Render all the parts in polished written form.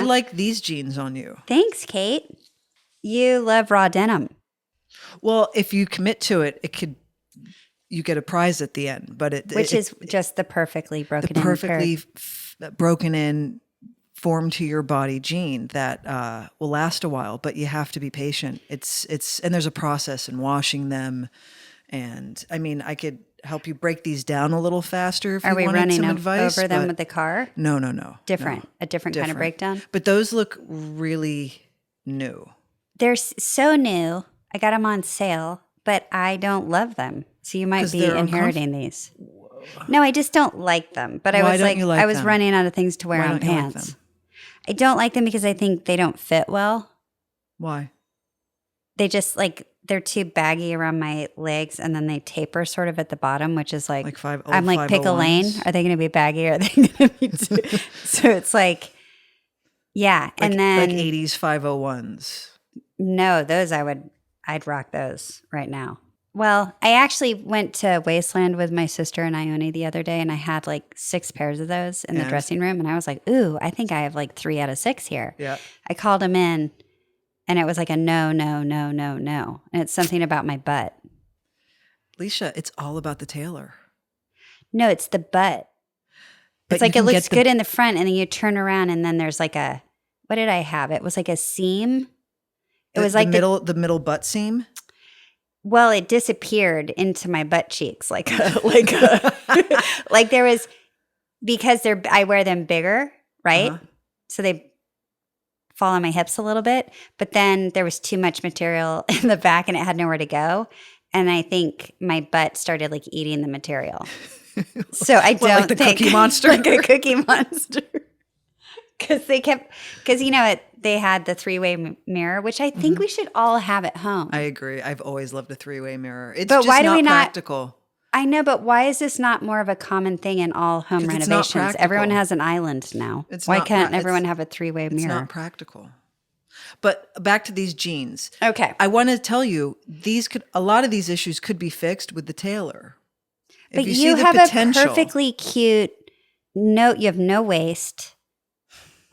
like these jeans on you. Thanks, Kate. You love raw denim. Well, if you commit to it, you get a prize at the end. But Which is just the perfectly broken in. Perfectly broken in, form to your body jean that will last a while, but you have to be patient. And there's a process in washing them. And I mean, I could help you break these down a little faster if you wanted some advice. Are we running over them with the car? No. Different. A different kind of breakdown? But those look really new. They're so new. I got them on sale, but I don't love them. So you might be inheriting these. Whoa. No, I just don't like them. But I was running out of things to wear on pants. I don't like them because I think they don't fit well. Why? They just they're too baggy around my legs, and then they taper sort of at the bottom, which is I'm like pick a lane. Are they going to be baggy? Or are they going to be so it's yeah. And then 80s 501s. No, those I'd rock those right now. Well, I actually went to Wasteland with my sister and Ione the other day, and I had 6 pairs of those in the dressing room, and I was like, ooh, I think I have 3 out of 6 here. Yeah. I called them in. And it was a no. And it's something about my butt. Leisha, it's all about the tailor. No, it's the butt. It's it looks good in the front, and then you turn around, and then there's what did I have? It was a seam. It was the middle butt seam? Well, it disappeared into my butt cheeks there was, because I wear them bigger, right? Uh-huh. So they fall on my hips a little bit, but then there was too much material in the back and it had nowhere to go. And I think my butt started eating the material. So I don't think Cookie Monster? Like a Cookie Monster. Because they had the 3-way mirror, which I think we should all have at home. I agree. I've always loved a 3-way mirror. It's but just why do not we practical. I know, but why is this not more of a common thing in all home renovations? Everyone has an island now. Why can't everyone have a 3-way mirror? It's not practical. But back to these jeans. Okay. I want to tell you, a lot of these issues could be fixed with the tailor. But you have a perfectly cute you have no waist.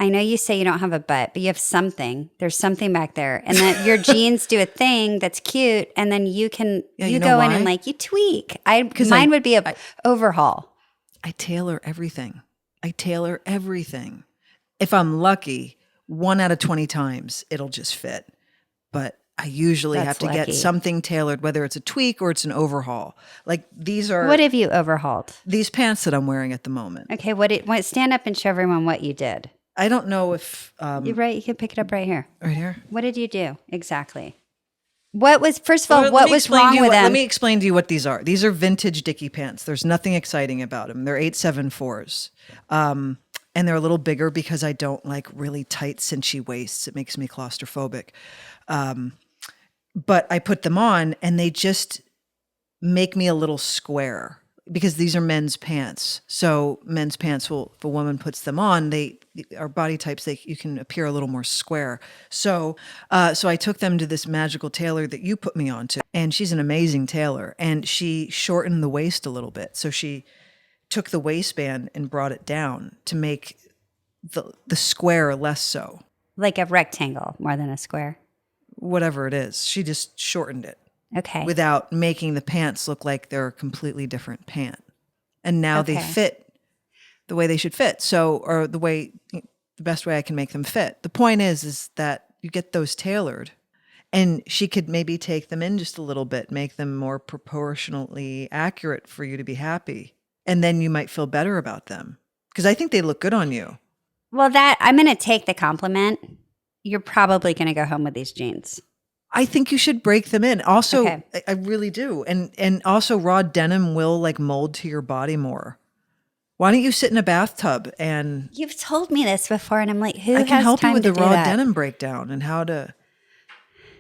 I know you say you don't have a butt, but you have something. There's something back there. And that your jeans do a thing that's cute, and then you can go in and you tweak. Mine would be a overhaul. I tailor everything. If I'm lucky, 1 out of 20 times it'll just fit. But I usually have to get something tailored, whether it's a tweak or it's an overhaul. These are... What have you overhauled? These pants that I'm wearing at the moment. Okay, stand up and show everyone what you did. I don't know if... You're right. You can pick it up right here. Right here? What did you do exactly? What was wrong with them? Let me explain to you what these are. These are vintage Dickie pants. There's nothing exciting about them. They're 874s. And they're a little bigger because I don't like really tight, cinchy waists. It makes me claustrophobic. But I put them on, and they just make me a little square. Because these are men's pants. So men's pants if a woman puts them on, they are body types, you can appear a little more square. So I took them to this magical tailor that you put me on to. And she's an amazing tailor. And she shortened the waist a little bit. So she took the waistband and brought it down to make the square less so. Like a rectangle more than a square. Whatever it is. She just shortened it. Okay. Without making the pants look like they're a completely different pant. And now they fit the way they should fit. Or the best way I can make them fit. The point is that you get those tailored, and she could maybe take them in just a little bit, make them more proportionally accurate for you to be happy. And then you might feel better about them. Because I think they look good on you. Well, I'm going to take the compliment. You're probably going to go home with these jeans. I think you should break them in. Also, I really do. And also raw denim will mold to your body more. Why don't you sit in a bathtub and... You've told me this before, and I'm like, who has time to do that? I can help you with the raw denim breakdown and how to...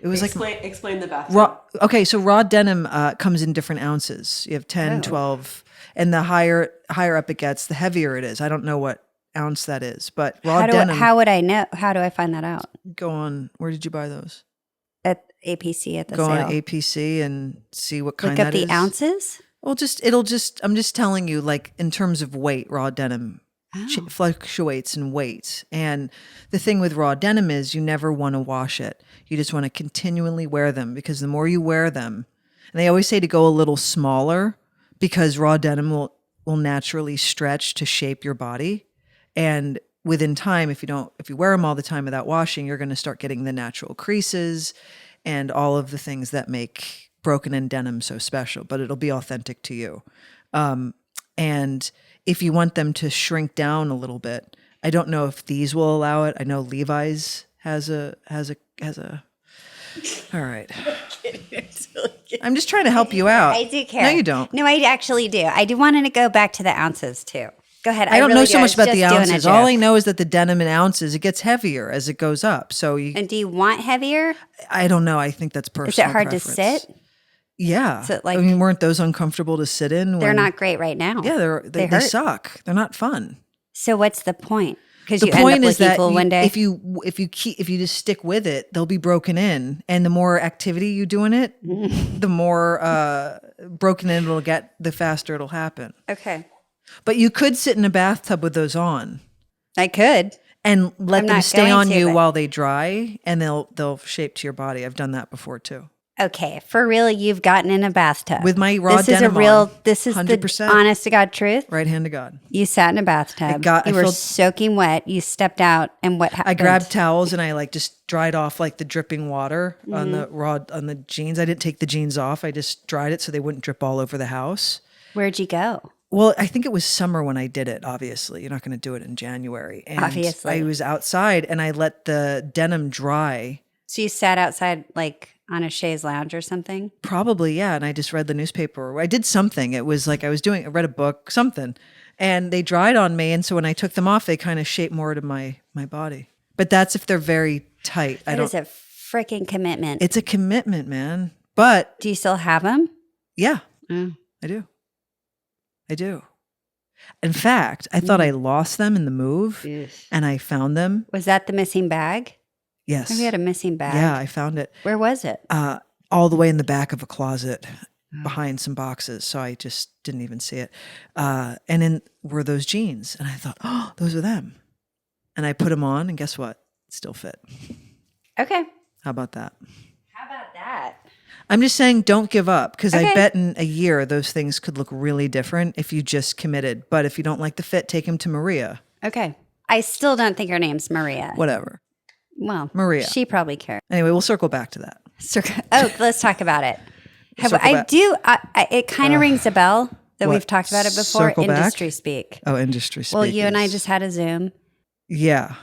It was explain the bathtub. So raw denim comes in different ounces. You have 10, 12, and the higher up it gets, the heavier it is. I don't know what ounce that is, but raw denim... How would I know? How do I find that out? Go on. Where did you buy those? At APC at the sale. Go on APC and see what kind that is. Look up the ounces? Well, I'm just telling you, in terms of weight, raw denim fluctuates in weight. And the thing with raw denim is you never want to wash it. You just want to continually wear them, because the more you wear them, and they always say to go a little smaller, because raw denim will naturally stretch to shape your body. And within time, if you wear them all the time without washing, you're going to start getting the natural creases and all of the things that make broken in denim so special, but it'll be authentic to you. And if you want them to shrink down a little bit, I don't know if these will allow it. I know Levi's has a. All right. I'm just trying to help you out. I do care. No, you don't. No, I actually do. I do want to go back to the ounces too. Go ahead. I don't really know so much about the ounces. All I know is that the denim in ounces, it gets heavier as it goes up. And do you want heavier? I don't know. I think that's personal. Is it hard preference. to sit? Yeah. Weren't those uncomfortable to sit in? They're not great right now. Yeah, they suck. They're not fun. So what's the point? Because you end up looking full one day. If you just stick with it, they'll be broken in, and the more activity you do in it, the more broken in it'll get. The faster it'll happen. Okay. But you could sit in a bathtub with those on. I could. And let them stay on you while they dry, and they'll shape to your body. I've done that before too. Okay, for real, you've gotten in a bathtub with my raw denim on. This is 100%. The honest to God truth. Right hand to God. You sat in a bathtub. You were soaking wet. You stepped out, and what happened? I grabbed towels and I just dried off the dripping water on the jeans. I didn't take the jeans off. I just dried it so they wouldn't drip all over the house. Where'd you go? Well, I think it was summer when I did it, obviously. You're not going to do it in January. And obviously. I was outside and I let the denim dry. So you sat outside on a chaise lounge or something? Probably, yeah. And I just read the newspaper. I did something. It was I read a book, something. And they dried on me. And so when I took them off, they kind of shaped more to my body. But that's if they're very tight. That is a freaking commitment. It's a commitment, man. But do you still have them? Yeah, I do. In fact, I thought I lost them in the move, and I found them. Was that the missing bag? Yes. Maybe you had a missing bag. Yeah, I found it. Where was it? All the way in the back of a closet behind some boxes. So I just didn't even see it. And then were those jeans. And I thought, oh, those are them. And I put them on, and guess what? It still fit. Okay. How about that? I'm just saying, don't give up, because I bet in a year those things could look really different if you just committed. But if you don't like the fit, take him to Maria. Okay. I still don't think her name's Maria. Whatever. Well, Maria. She probably cares. Anyway, we'll circle back to that. Let's talk about it. It kind of rings a bell that we've talked about it before. Industry speak. Oh, industry speak. Well, you and I just had a Zoom. Yeah.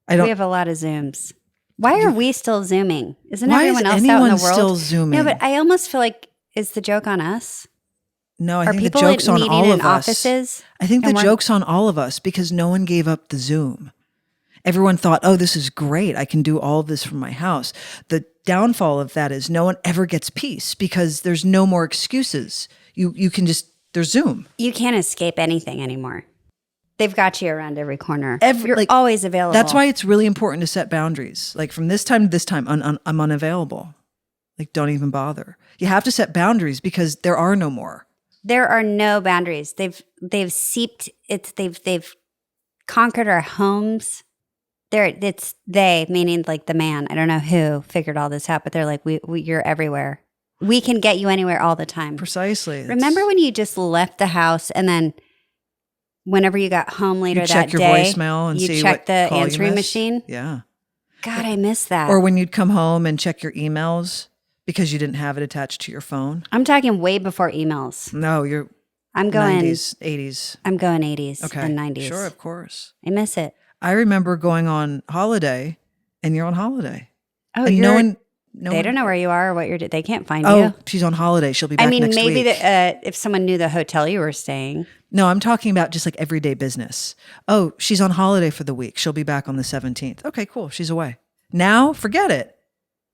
We have a lot of Zooms. Why are we still Zooming? Isn't everyone else out in the world still Zooming? No, but I almost feel like, is the joke on us? No, I think the joke's on all of us. Offices? I think the joke's on all of us, because no one gave up the Zoom. Everyone thought, oh, this is great. I can do all of this from my house. The downfall of that is no one ever gets peace, because there's no more excuses. You can just, there's Zoom. You can't escape anything anymore. They've got you around every corner. You're always available. That's why it's really important to set boundaries. From this time to this time, I'm unavailable. Don't even bother. You have to set boundaries, because there are no more. There are no boundaries. They've seeped. They've conquered our homes. It's they, meaning the man. I don't know who figured all this out, but they're you're everywhere. We can get you anywhere all the time. Precisely. Remember when you just left the house, and then whenever you got home later that day, you check your voicemail and see check what the answering machine? Yeah. God, I miss that. Or when you'd come home and check your emails because you didn't have it attached to your phone. I'm talking way before emails. No, I'm going 90s, 80s. I'm going 80s and 90s. Sure, of course. I miss it. I remember going on holiday, and you're on holiday. Oh, and they don't know where you are or what you're doing. They can't find you. Oh, she's on holiday. She'll be back next week. Maybe if someone knew the hotel you were staying. No, I'm talking about just everyday business. Oh, she's on holiday for the week. She'll be back on the 17th. Okay, cool. She's away. Now, forget it.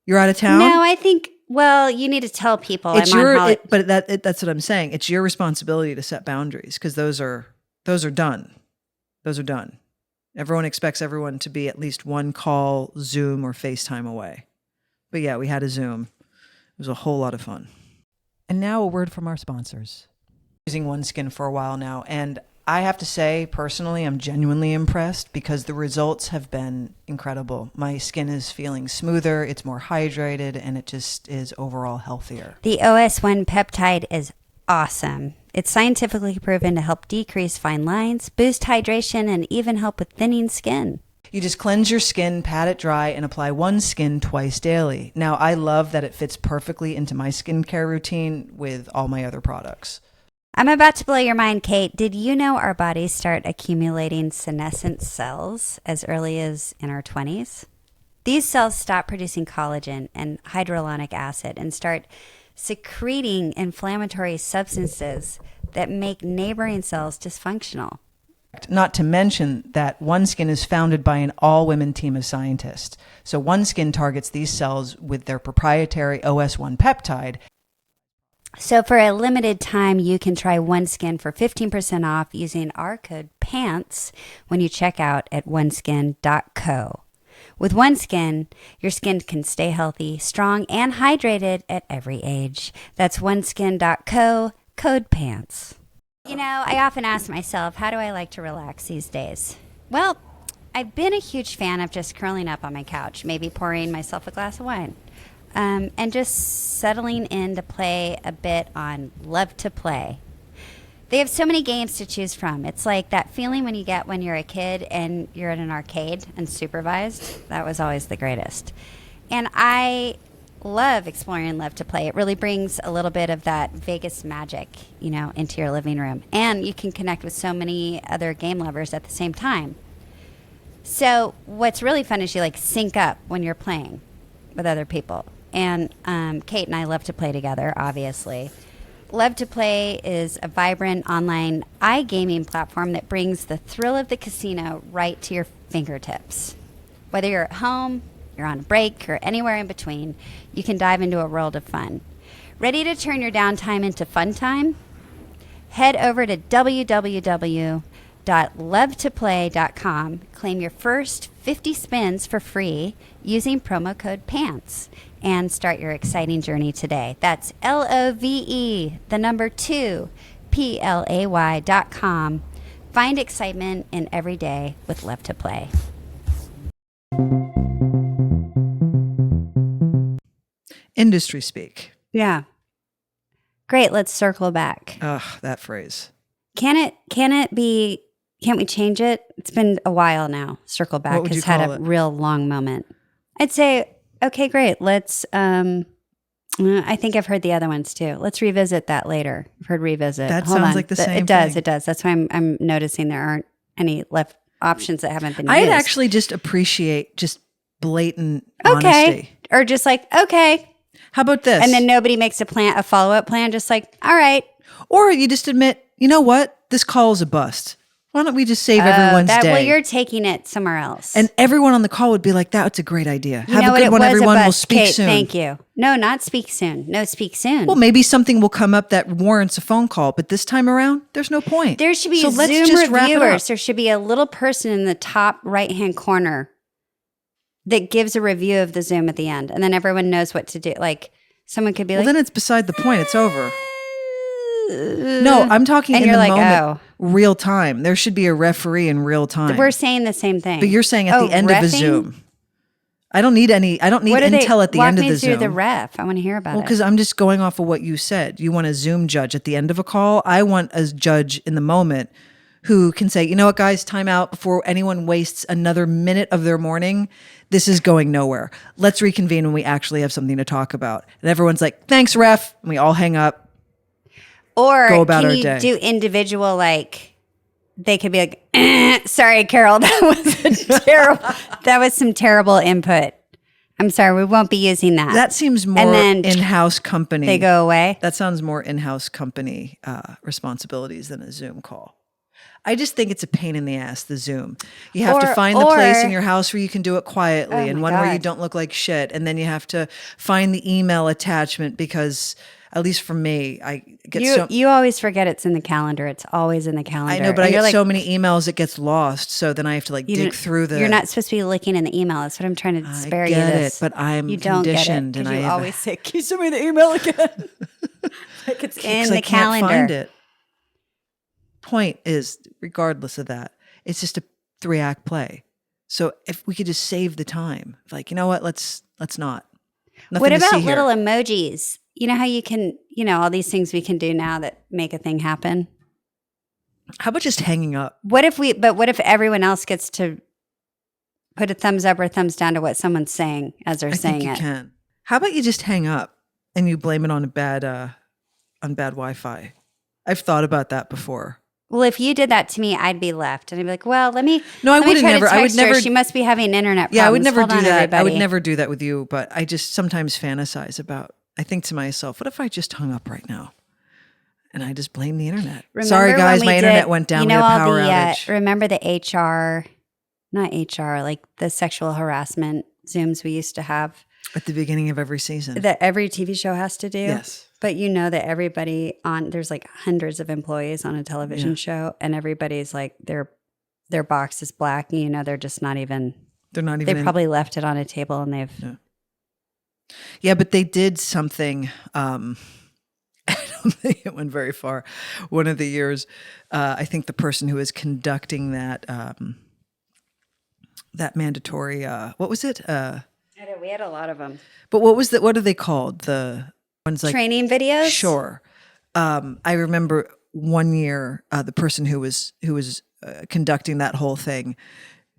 You're out of town? No, I think, you need to tell people I'm on holiday. But that's what I'm saying. It's your responsibility to set boundaries, because those are done. Those are done. Everyone expects everyone to be at least one call, Zoom, or FaceTime away. But yeah, we had a Zoom. It was a whole lot of fun. And now a word from our sponsors. Using OneSkin for a while now, and I have to say, personally, I'm genuinely impressed because the results have been incredible. My skin is feeling smoother, it's more hydrated, and it just is overall healthier. The OS1 peptide is awesome. It's scientifically proven to help decrease fine lines, boost hydration, and even help with thinning skin. You just cleanse your skin, pat it dry, and apply one skin twice daily. Now, I love that it fits perfectly into my skincare routine with all my other products. I'm about to blow your mind, Kate. Did you know our bodies start accumulating senescent cells as early as in our 20s? These cells stop producing collagen and hyaluronic acid and start secreting inflammatory substances that make neighboring cells dysfunctional. Not to mention that OneSkin is founded by an all-women team of scientists. So OneSkin targets these cells with their proprietary OS1 peptide. So for a limited time, you can try OneSkin for 15% off using our code PANTS when you check out at oneskin.co. With OneSkin, your skin can stay healthy, strong, and hydrated at every age. That's oneskin.co, code PANTS. You know, I often ask myself, how do I like to relax these days? Well, I've been a huge fan of just curling up on my couch, maybe pouring myself a glass of wine, and just settling in to play a bit on Love to Play. They have so many games to choose from. It's like that feeling when you get when you're a kid and you're at an arcade and supervised. That was always the greatest. And I love exploring Love to Play. It really brings a little bit of that Vegas magic, you know, into your living room. And you can connect with so many other game lovers at the same time. So what's really fun is you like sync up when you're playing with other people. And Kate and I love to play together, obviously. Love to Play is a vibrant online iGaming platform that brings the thrill of the casino right to your fingertips. Whether you're at home, you're on a break, or anywhere in between, you can dive into a world of fun. Ready to turn your downtime into fun time? Head over to www.lovetoplay.com, claim your first 50 spins for free using promo code PANTS, and start your exciting journey today. That's LOVE, 2, PLAY.com. Find excitement in every day with Love to Play. Industry speak. Yeah. Great. Let's circle back. Ugh, that phrase. Can't we change it? It's been a while now. Circle back has had a real long moment. I'd say, okay, great. Let's, I think I've heard the other ones too. Let's revisit that later. I've heard revisit. That sounds like the same thing. It does. That's why I'm noticing there aren't any left options that haven't been I'd used. actually just appreciate just blatant honesty. Or just like, okay. How about this? And then nobody makes a follow-up plan, just like, all right. Or you just admit, you know what? This call is a bust. Why don't we just save everyone's day? Well, you're taking it somewhere else. And everyone on the call would be like, that's a great idea. You Have a good one, everyone. We'll speak Kate, soon. Thank you. No, not speak soon. No, speak soon. Well, maybe something will come up that warrants a phone call, but this time around, there's no point. There should be Zoom reviewers. There should be a little person in the top right-hand corner that gives a review of the Zoom at the end. And then everyone knows what to do. Like, someone could be like, then it's beside the point. It's over. No, I'm talking in the moment, real time. There should be a referee in real time. We're saying the same thing. But you're saying at the end of a Zoom. I don't need intel at the end of the Zoom. Walk me through the ref. I want to hear about it. Well, because I'm just going off of what you said. You want a Zoom judge at the end of a call. I want a judge in the moment who can say, you know what, guys, time out before anyone wastes another minute of their morning. This is going nowhere. Let's reconvene when we actually have something to talk about. And everyone's like, thanks, ref. And we all hang up. Or go about can our you day. Do individual, like, they could be like, sorry, Carol, that was some terrible input. I'm sorry, we won't be using that. That seems more in-house company. They go away? That sounds more in-house company responsibilities than a Zoom call. I just think it's a pain in the ass, the Zoom. You have to find the place in your house where you can do it quietly and one where you don't look like shit. And then you have to find the email attachment because, at least for me, I get you always forget it's in the calendar. It's always in the calendar. I know, but I get so many emails it gets lost. So then I have to dig through the. You're not supposed to be looking in the email. That's what I'm trying to spare you. I get this. it, but I'm conditioned, and you always say, "Can you send me the email again?" Like it's in the calendar. I can't find it. point is, regardless of that, it's just a 3-act play. So if we could just save the time, like, you know what, let's not. Nothing what about to see little here. emojis? You know how you can, all these things we can do now that make a thing happen? How about just hanging up? What if everyone else gets to put a thumbs up or thumbs down to what someone's saying as they're saying think you it? Can. How about you just hang up and you blame it on bad Wi-Fi? I've thought about that before. Well, if you did that to me, I'd be left, and I'd be like, "Well, let me." No, I would never. I would never. She must be having internet problems. Yeah, I would never Hold do on, that. everybody. I would never do that with you. But I just sometimes fantasize about. I think to myself, what if I just hung up right now, and I just blame the internet? Remember Sorry, guys, when my internet went down. We had a power outage. Remember the HR, not HR, like the sexual harassment Zooms we used to have At the beginning of every season. that every TV show has to do. Yes. But you know that everybody there's like hundreds of employees on a television show, and everybody's like their box is black, and they're just not even. They're not even. They probably left it on a table, and they've. Yeah, but they did something. I don't think it went very far. One of the years, I think the person who was conducting that that mandatory. What was it? We had a lot of them. But what are they called? The ones like training videos? Sure. I remember one year the person who was conducting that whole thing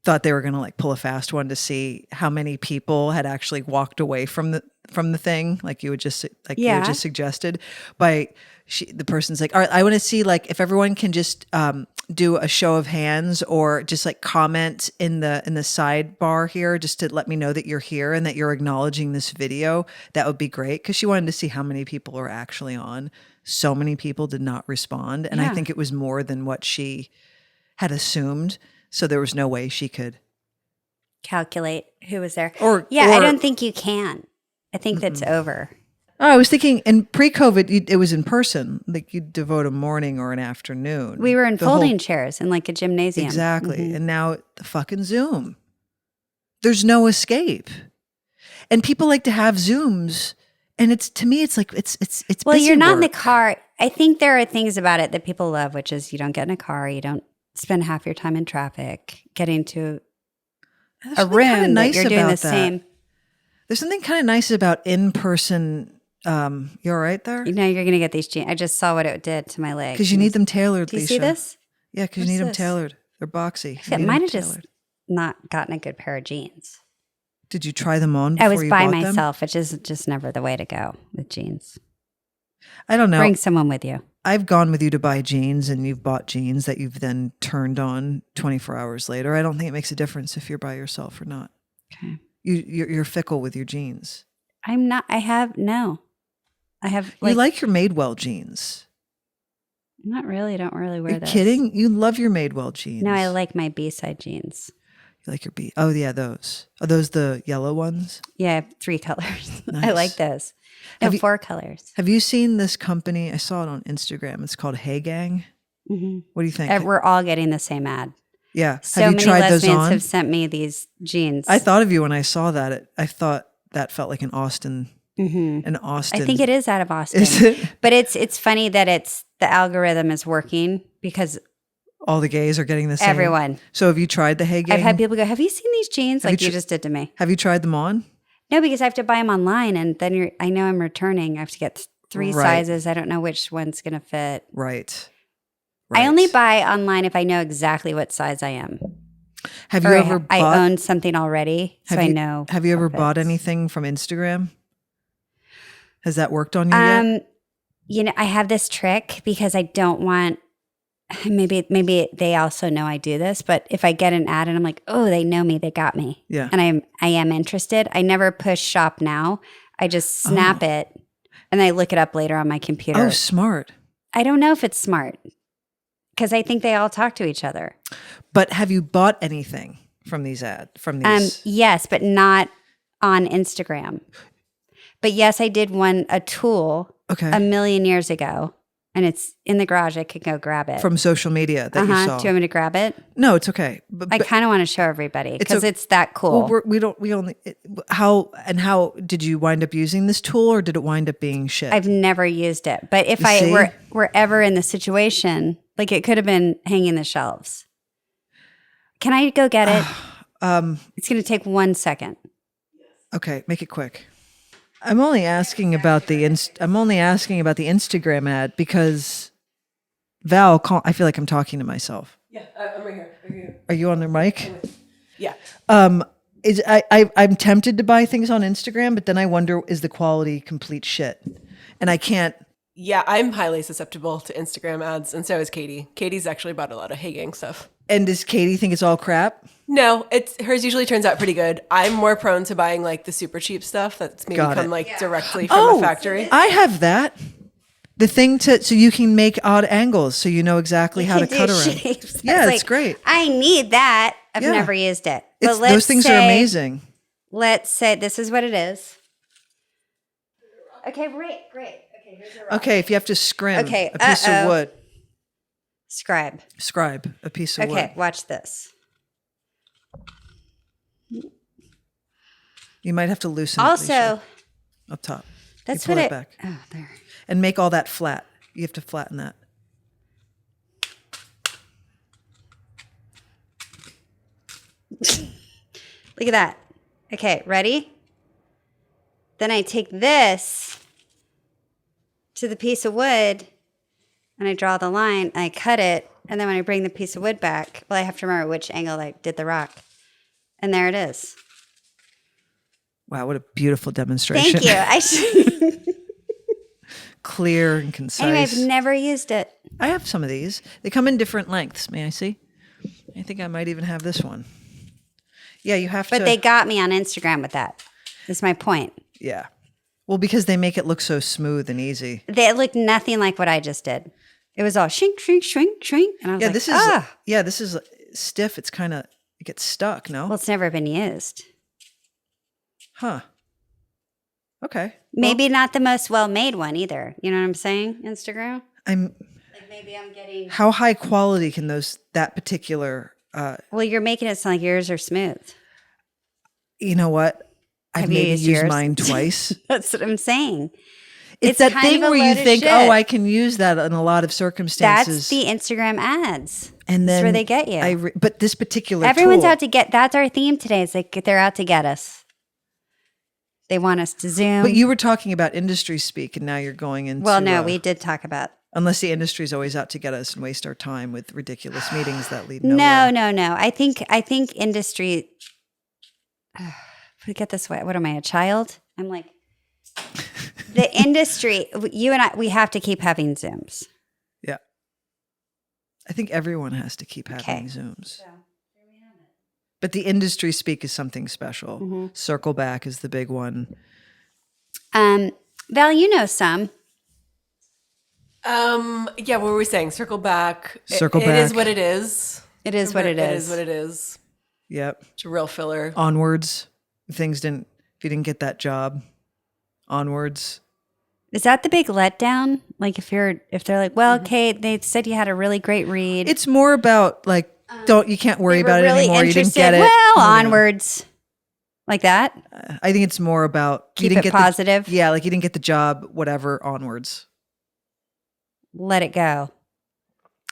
thought they were going to like pull a fast one to see how many people had actually walked away from the thing, like you had just suggested. The person's like, all right, I want to see like if everyone can just do a show of hands or just like comment in the sidebar here just to let me know that you're here and that you're acknowledging this video. That would be great, because she wanted to see how many people are actually on. So many people did not respond, and I think it was more than what she had assumed. So there was no way she could calculate who was there. Or I don't think you can. I think that's over. Oh, I was thinking in pre-COVID, it was in person. Like you'd devote a morning or an afternoon. We were in folding chairs in like a gymnasium. Exactly. Mm-hmm. And now the fucking Zoom. There's no escape. And people like to have Zooms. And to me, it's like, it's well, busy you're not work. in the car. I think there are things about it that people love, which is you don't get in a car. You don't spend half your time in traffic getting to a room that you're doing the same. There's something kind of nice about in-person. You all right there? You're going to get these jeans. I just saw what it did to my leg. Because you need them tailored, Leisha. Do you see this? Yeah, because you need them tailored. They're boxy. I might have just not gotten a good pair of jeans. Did you try them on before I was you by bought myself, which is just never the way to go with jeans. I don't know. Bring someone with you. I've gone with you to buy jeans, and you've bought jeans that you've then turned on 24 hours later. I don't think it makes a difference if you're by yourself or not. Okay. You're fickle with your jeans. I'm not. I have no. I have. You like your Madewell jeans. Not really. I don't really wear those. You're kidding? You love your Madewell jeans. No, I like my B-side jeans. You like your B? Oh yeah, those. Are those the yellow ones? Yeah, I have 3 colors. Nice. I like those. No, 4 colors. Have you seen this company? I saw it on Instagram. It's called Hey Gang. Mm-hmm. What do you think? We're all getting the same ad. Yeah. So have you many tried those lesbians on? have sent me these jeans. I thought of you when I saw that. I thought that felt like an Austin. Mm-hmm. An Austin. I think it is out of Austin. Is it? But it's funny that the algorithm is working because all the gays are getting the same. Everyone. So have you tried the Hey Gang? I've had people go, "Have you seen these jeans?" Like you just did to me. Have you tried them on? No, because I have to buy them online, and then I know I'm returning. I have to get 3 sizes. I don't know which one's going to fit. Right. I only buy online if I know exactly what size I am. Have you ever bought? I own something already, so I know. Have you ever bought anything from Instagram? Has that worked on you yet? I have this trick because I don't want. Maybe they also know I do this, but if I get an ad and I'm like, oh, they know me, they got me. Yeah. And I am interested. I never push shop now. I just snap it and I look it up later on my computer. Oh, smart. I don't know if it's smart because I think they all talk to each other. But have you bought anything from these ads? Yes, but not on Instagram. But yes, I did a tool a million years ago. And it's in the garage. I could go grab it. From social media that you saw. Do you want me to grab it? No, it's okay. But I kind of want to show everybody because it's that cool. Well, how did you wind up using this tool, or did it wind up being shit? I've never used it. But if we're ever in the situation Like it could have been hanging the shelves. Can I go get it? It's going to take 1 second. Okay, make it quick. I'm only asking about the Instagram ad because Val, I feel like I'm talking to myself. Yeah, I'm right here. Are you on the mic? Yeah. I'm tempted to buy things on Instagram, but then I wonder, is the quality complete shit? And I can't. Yeah, I'm highly susceptible to Instagram ads, and so is Katie. Katie's actually bought a lot of Hey Gang stuff. And does Katie think it's all crap? No, hers usually turns out pretty good. I'm more prone to buying like the super cheap stuff that's maybe come directly from a factory. I have that. The thing so you can make odd angles, so you know exactly how to cut around. Shapes. Yeah, it's great. I need that. I've never used it. But those things are amazing. Let's say this is what it is. Okay, great. Okay, here's your rock. Okay, if you have to scrim a piece of wood. Scribe A piece of wood. Okay, watch this. You might have to loosen also, it, Leisha, up top. That's you pull what it back. Oh, there. And make all that flat. You have to flatten that. Look at that. Okay, ready? Then I take this to the piece of wood and I draw the line, I cut it, and then when I bring the piece of wood back, well, I have to remember which angle I did the rock. And there it is. Wow, what a beautiful demonstration. Thank you. I should. Clear and concise. Anyway, I've never used it. I have some of these. They come in different lengths. May I see? I think I might even have this one. Yeah, you have to. But they got me on Instagram with that. That's my point. Yeah. Well, because they make it look so smooth and easy. They look nothing like what I just did. It was all shrink, shrink, shrink, shrink. And I was like, this is stiff. It's kind of, it gets stuck, no? Well, it's never been used. Huh. Okay. Maybe not the most well-made one either. You know what I'm saying? Instagram? Like maybe I'm getting... How high quality can that particular... well, you're making it sound like yours are smooth. You know what? I've maybe used mine twice. That's what I'm saying. It's that thing where you think, I can use that in a lot of circumstances. That's the Instagram ads. And then that's where they get you. But this particular Everyone's tool, out to get... That's our theme today. It's like they're out to get us. They want us to Zoom. But you were talking about industry speak, and now you're going into... Well, no, we did talk about... Unless the industry is always out to get us and waste our time with ridiculous meetings that lead nowhere. No. I think industry... Get this way. What am I, a child? I'm like... The industry, you and I, we have to keep having Zooms. Yeah. I think everyone has to keep having Zooms. So. But the industry speak is something special. Mm-hmm. Circle back is the big one. Val, you know some. Yeah, what were we saying? Circle back. Circle back. It is what it is. It is what it is. It is what it is. Yep. It's a real filler. Onwards. If you didn't get that job, onwards. Is that the big letdown? Like if they're like, well, Kate, they said you had a really great read. It's more about like, you can't worry about it anymore. You didn't get it. Well, onwards. Like that? I think it's more about keep it positive. Yeah, like you didn't get the job, whatever, onwards. Let it go.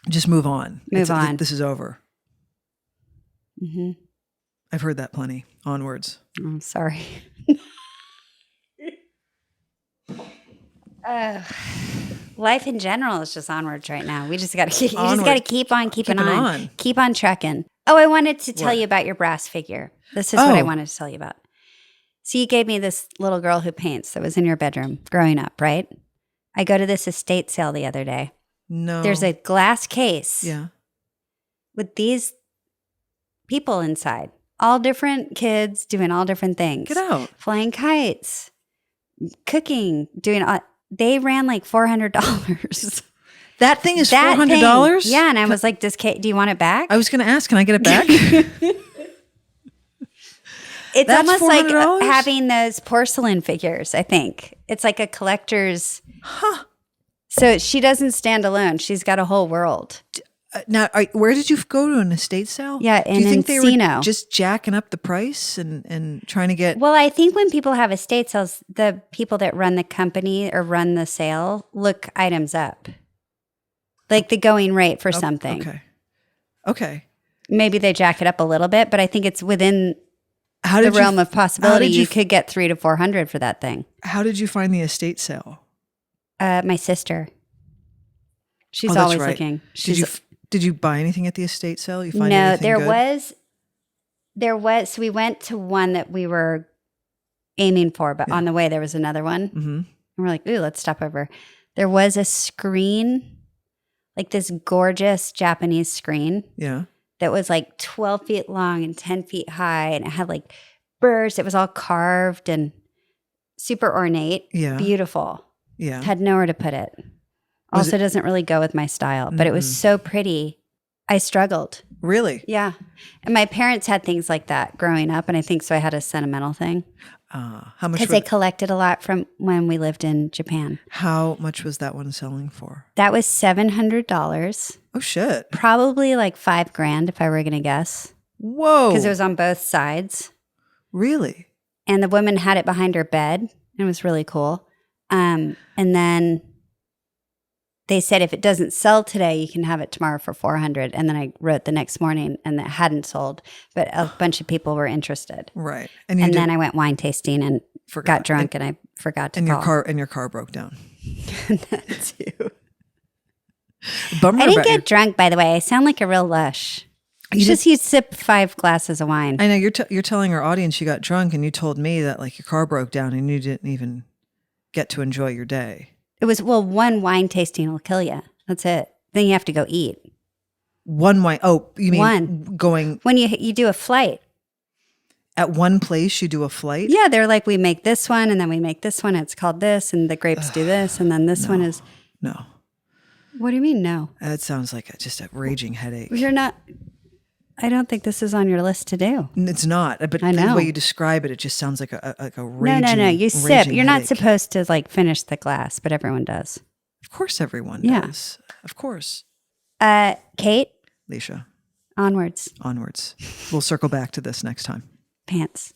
Just move on. Move on. This is over. Mm-hmm. I've heard that plenty. Onwards. I'm sorry. Life in general is just onwards right now. We just got to keep. You just got to keep on keeping on. Keep on trucking. Oh, I wanted to tell you about your brass figure. This is what I wanted to tell you about. So you gave me this little girl who paints that was in your bedroom growing up, right? I go to this estate sale the other day. No. There's a glass case. Yeah. With these people inside. All different kids doing all different things. Get out. Flying kites, cooking, doing all. They ran like $400. That thing is $400? Yeah, and I was like, do you want it back? I was going to ask, can I get it back? It's almost like having those porcelain figures, I think. It's like a collector's. Huh. So she doesn't stand alone. She's got a whole world. Now, where did you go to an estate sale? Yeah, in Encino. Do you think they were just jacking up the price and trying to get... Well, I think when people have estate sales, the people that run the company or run the sale look items up. like the going rate for something. Okay. Maybe they jack it up a little bit, but I think it's within the realm of possibility. You could get $300 to $400 for that thing. How did you find the estate sale? My sister. She's always looking. Did you buy anything at the estate sale? You find no, anything there good? was. So we went to one that we were aiming for, but on the way there was another one. Mm-hmm. And we're like, ooh, let's stop over. There was a screen, like this gorgeous Japanese screen. Yeah. That was like 12 feet long and 10 feet high. And it had like birds. It was all carved and super ornate. Yeah. Beautiful. Yeah. Had nowhere to put it. Also doesn't really go with my style, but it was so pretty. I struggled. Really? Yeah. And my parents had things like that growing up. And I think so I had a sentimental thing. How much? Because they collected a lot from when we lived in Japan. How much was that one selling for? That was $700. Oh, shit. Probably like $5,000 if I were going to guess. Whoa. Because it was on both sides. Really? And the woman had it behind her bed. It was really cool. And then they said, if it doesn't sell today, you can have it tomorrow for $400. And then I wrote the next morning and it hadn't sold, but a bunch of people were interested. Right. And then I went wine tasting and got drunk and I forgot to call. Your car broke down. That's you. I didn't get drunk, by the way. I sound like a real lush. You sip 5 glasses of wine. I know you're telling our audience you got drunk, and you told me that like your car broke down and you didn't even get to enjoy your day. It was, one wine tasting will kill you. That's it. Then you have to go eat. One wine. Oh, you mean going when you do a flight at one place? You do a flight. Yeah, they're like, we make this one, and then we make this one. It's called this, and the grapes do this, and then this one is no. What do you mean no? That sounds like just a raging headache. You're not. I don't think this is on your list to do. It's not, but I know. The way you describe it, it just sounds like a raging. No. You sip. You're not supposed to like finish the glass, but everyone does. Of course, everyone does. Of course. Kate. Leisha. Onwards. We'll circle back to this next time. Pants.